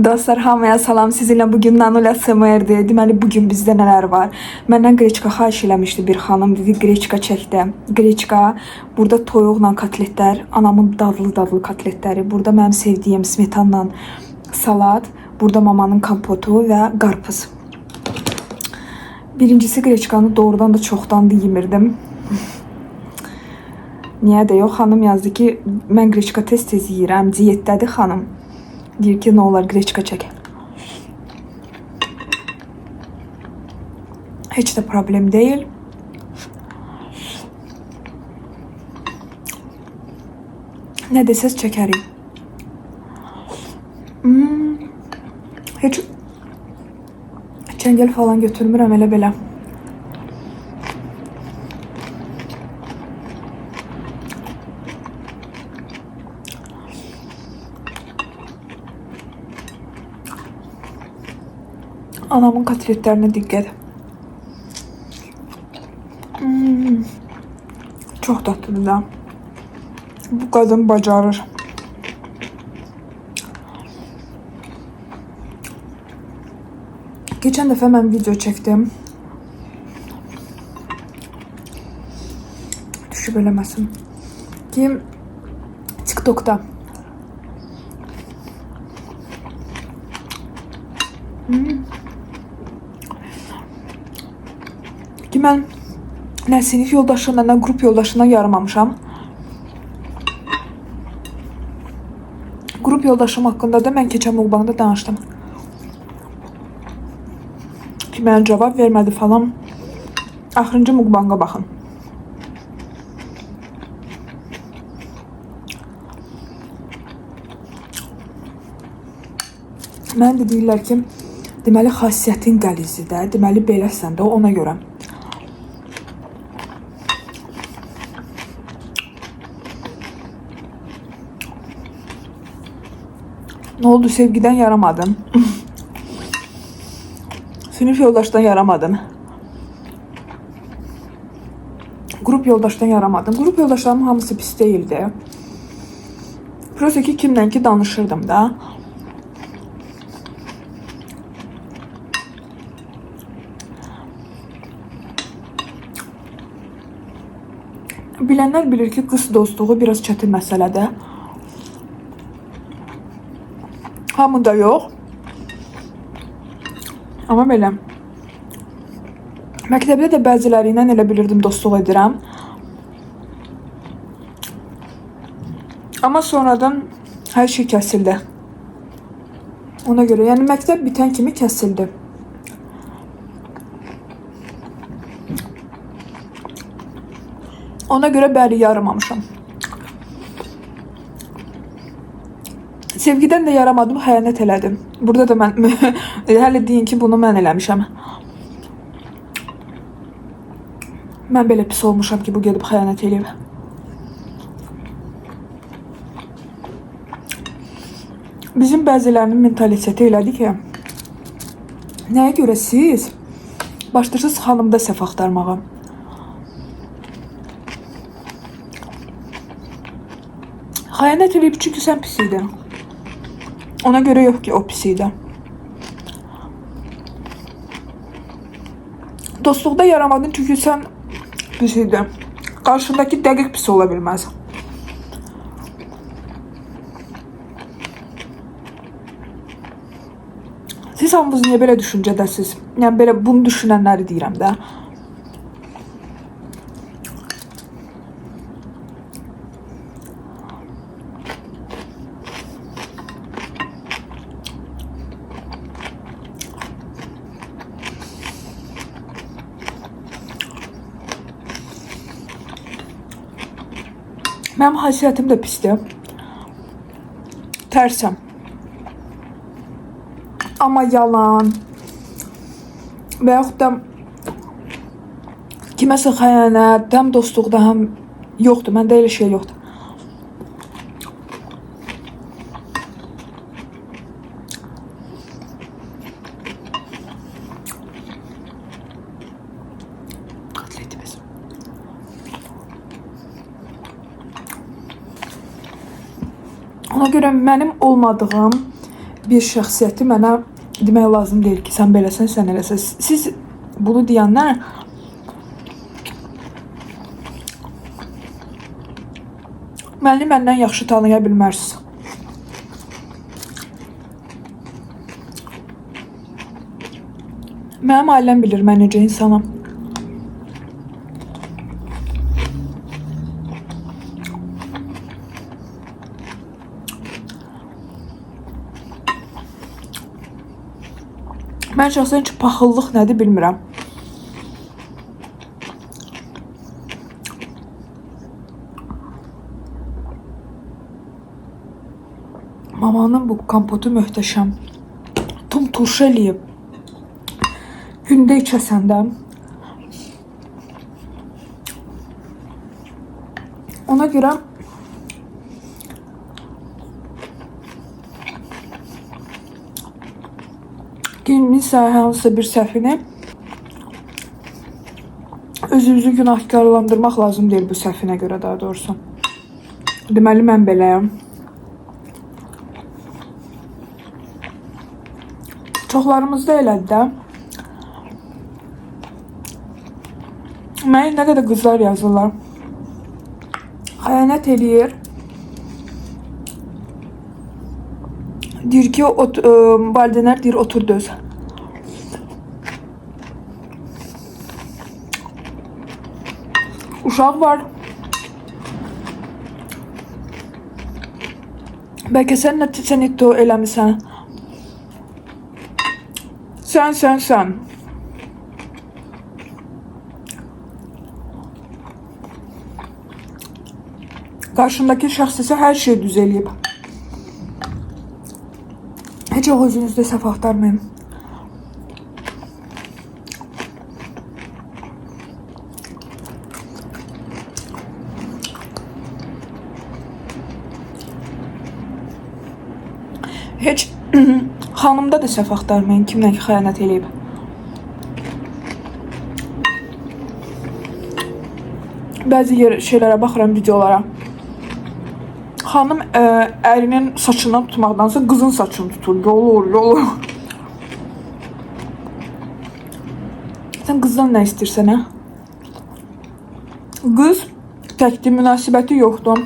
Dostlar, hamıya salam. Sizinlə bugün Nanula SMR'dir. Deməli, bugün bizdə nələr var? Məndən qreçka xahiş eləmişdi bir xanım. Dedi, qreçka çəkdi. Qreçka, burada toyuqla kotletlər, anamın dadlı kotletləri. Burada mənim sevdiyim smetanla salat. Burada mamanın kompotu və qarpız. Birincisi, qreçkanı doğrudan da çoxdan da yemirdim. Niyə də yox? Xanım yazdı ki, mən qreçka tez-tez yeyirəm. Diyetdədir xanım. Deyir ki, ne olar qreçka çək. Heç də problem deyil. Nə desəz çəkərik. Heç çəngəl falan götürmürəm, elə belə. Anamın kotletlerine dikkat. Çok tatlıdır da. Bu kadın bacarır. Geçen defa ben video çektim. Düşüp eləməsin. Ki TikTok'ta. Ki mən nə sinif yoldaşından, nə qrup yoldaşından yaramamışam. Qrup yoldaşım haqqında da mən keçən mukbangda danışdım. Ki mənə cavab vermədi falan. Axırıncı mukbanga baxın. Mən də deyirlər ki, deməli xasiyyətin qəlizidir, deməli beləsən də ona görə. Ne oldu, sevgiden yaramadım. Sınıf yoldaştan yaramadım. Grup yoldaştan yaramadım. Grup yoldaşlarımın hamısı pis değildi. Prosta ki kimdən ki danışırdım da. Bilenler bilir ki qız dostluğu biraz çətin məsələdir. Hamıda yox. Amma belə. Məktəbdə də bəziləri ilə elə bilirdim dostluq edirəm. Amma sonradan hər şey kəsildi. Ona görə, yəni məktəb bitən kimi kəsildi. Ona görə bəri yaramamışam. Sevgiden de yaramadım, xəyanət elədim. Burada da mən hələ deyin ki, bunu mən eləmişəm. Mən belə pis olmuşam ki, bu gedib xəyanət eləyib. Bizim bəzilərinin mentaliteti elədi ki, nəyə görə siz başlayırsınız xanımda səhv axtarmağa? Xəyanət eləyib çünki sən pis idin. Ona göre yok ki o pisiydi. Dostluqda yaramadın çünkü sen pisiydi. Karşındaki dəqiq pis ola bilməz. Siz hamınız niye böyle düşüncədəsiz? Yəni belə bunu düşünənləri deyirəm də. Mənim xasiyyətim də pisdir. Tərsəm. Amma yalan və yaxud da kiməsə xəyanət, həm dostluqda, həm yoxdur. Məndə elə şey yoxdur. Ona görə mənim olmadığım bir şəxsiyyəti mənə demək lazım deyil ki, sən beləsən, sən eləsən. Siz bunu deyənlər məni məndən yaxşı tanıya bilmərsiniz. Mənim ailəm bilir mən necə insanam. Mən şəxsən ki, paxıllıq nədir bilmirəm. Mamanın bu kompotu möhtəşəm. Tum turşu eləyib. Gündə içəsən də. Ona görə kiminsə hansısa bir səhvini özünüzü günahkarlandırmaq lazım deyil bu səhvinə görə daha doğrusu. Deməli mən beləyəm. Çoxlarımızda elədi də. Mənə nə qədər qızlar yazırlar. Xəyanət eləyir. Deyir ki, valideynlər deyir, otur döz. Uşaq var. Bəlkə sən nəticən etdi o eləmisən. Sən. Qarşımdakı şəxs isə hər şey düz eləyib. Heç o özünüzdə səhv axtarmayın. Heç xanımda da səhv axtarmayın, kimlə ki xəyanət eləyib. Bəzi şeylərə baxıram, videolara. Xanım ərinin saçından tutmaqdansa qızın saçını tutur. Yolur. Sən qızdan nə istəyirsən, hə? Qız təkdir, münasibəti yoxdur.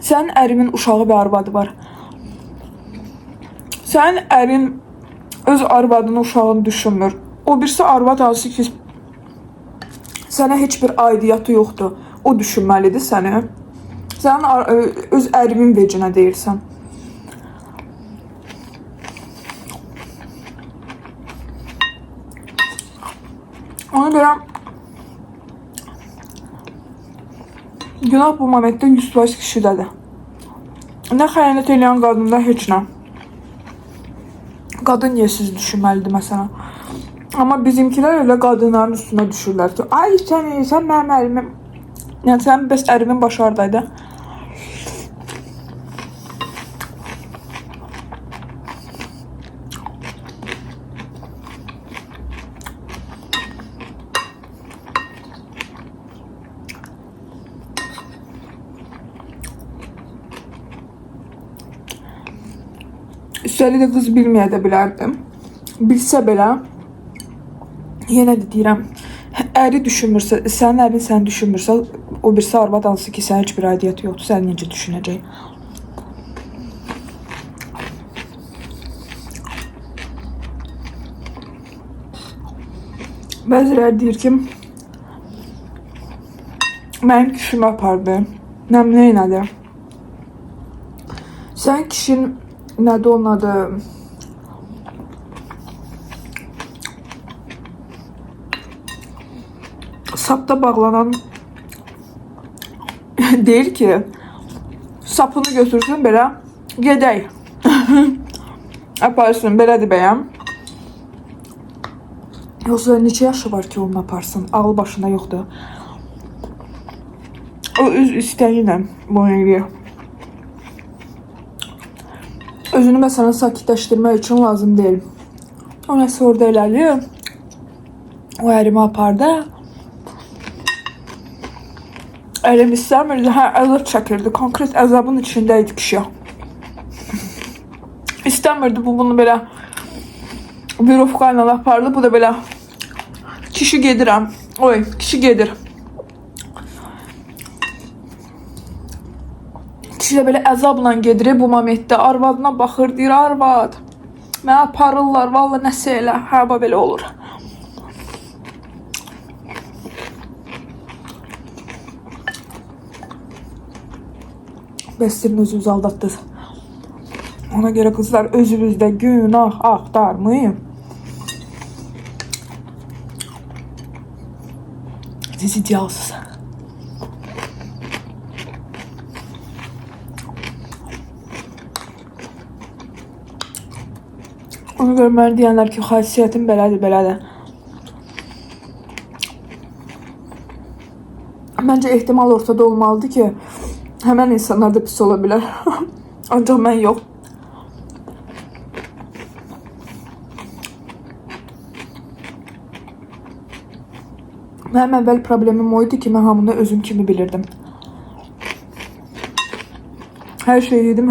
Sənin ərinin uşağı və arvadı var. Sənin ərin öz arvadını, uşağını düşünmür. O birisi arvad hansı ki sənə heç bir aidiyyatı yoxdur. O düşünməlidir səni. Sən öz ərimin vecinə deyirsən. Ona görə günah bu momentdə 100% kişidədir. Nə xəyanət eləyən qadında heç nə. Qadın niyə siz düşünməlidir məsələn. Amma bizimkilər elə qadınların üstünə düşürlər ki, ay sən mənim ərimim. Yəni sən bəs ərimin başı hardaydı? Üstəlik də qız bilməyə də bilərdim. Bilsə belə, yenə də deyirəm, əri düşünmürsə, sənin ərin səni düşünmürsə, o birisi arvad hansı ki, sənin heç bir aidiyyəti yoxdur, səni necə düşünəcək? Bəziləri deyir ki, mənim kişimi apardı, nədir? Sən kişinin nədir onun adı? Sapda bağlanan deyir ki, sapını götürsün belə, gedək. Aparsın, belədir bəyəm. Yoxsa neçə yaşı var ki, onu aparsın? Ağlı başında yoxdur. O öz istəyi ilə bunu eləyir. Özünü məsələn sakitləşdirmək üçün lazım deyil. O nəsə orada eləlir. O ərimi apardı. Əlim istəmirdi, əzab çəkirdi. Konkret əzabın içindəydi kişi. İstəmirdi bu bunu belə Virovka ilə apardı. Bu da belə kişi gedirəm. Oy, kişi gedir. Kişi də belə əzabla gedir bu momentdə. Arvadına baxır, deyir arvad. Mənə aparırlar, valla nəsə elə. Hə, belə olur. Bəstirin özünüz aldatdınız. Ona görə qızlar özünüzdə günah axtarmayın. Siz idealsınız. Ona görə mənə deyənlər ki, xasiyyətim belədir, belədir. Məncə ehtimal ortada olmalıdır ki, həmən insanlar da pis ola bilər. Ancaq mən yox. Mənim əvvəl problemim o idi ki, mən hamını özüm kimi bilirdim. Hər şey yedim,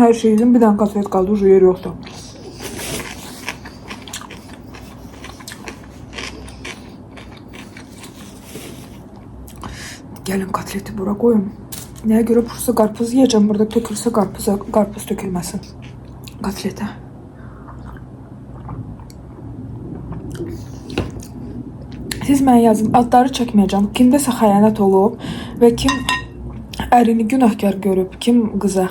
bir dənə kotlet qaldı, ucu yer yoxdur. Gəlin kotleti bura qoyun. Nəyə görə bursa qarpuz yiyəcəm, burada tökülsə qarpuz tökülməsin kotletə. Siz mənə yazın, adları çəkməyəcəm. Kimdəsə xəyanət olub və kim ərini günahkar görüb, kim qıza.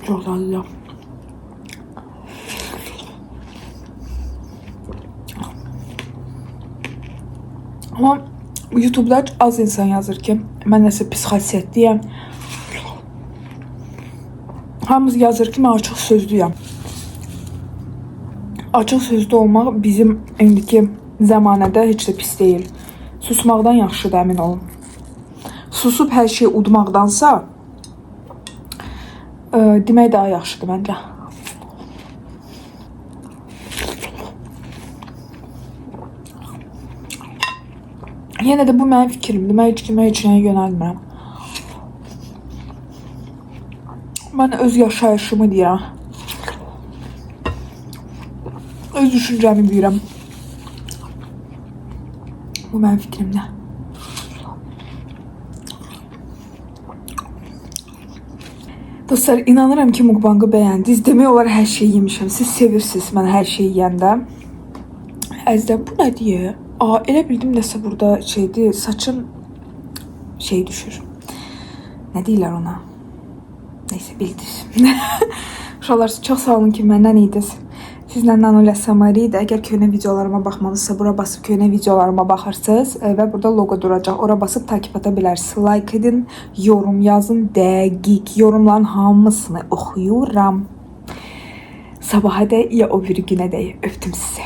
Çok tatlı. Ama YouTube'da az insan yazır ki, mən nəsə pis xasiyyətliyəm. Hamımız yazır ki, mən açıq sözlüyəm. Açıq sözlü olmaq bizim indiki zamanədə heç də pis deyil. Susmaqdan yaxşıdır, əmin olun. Susub hər şeyi udmaqdansa demək daha yaxşıdır məncə. Yenə də bu mənim fikrimdir. Mən heç kimə heç nəyə yönəlmirəm. Mən öz yaşayışımı deyirəm. Öz düşüncəmi deyirəm. Bu mənim fikrimdir. Dostlar, inanıram ki, mukbangı bəyəndiniz. Demək olar hər şeyi yemişəm. Siz sevirsiniz mən hər şeyi yeyəndə. Əzizlər, bu nə deyə? Elə bildim nəsə burada şeydir, saçım şey düşür. Nə deyirlər ona? Neyse, bildiniz. Uşaqlar, çox sağ olun ki, məndən idiniz. Sizlə Nanolya Samari idi. Əgər köhnə videolarıma baxmalısınızsa, bura basıb köhnə videolarıma baxırsınız və burada logo duracaq. Ora basıb takip ata bilərsiniz. Like edin, yorum yazın, dəqiq. Yorumların hamısını oxuyuram. Sabaha da ya o bir günə də öptüm sizi.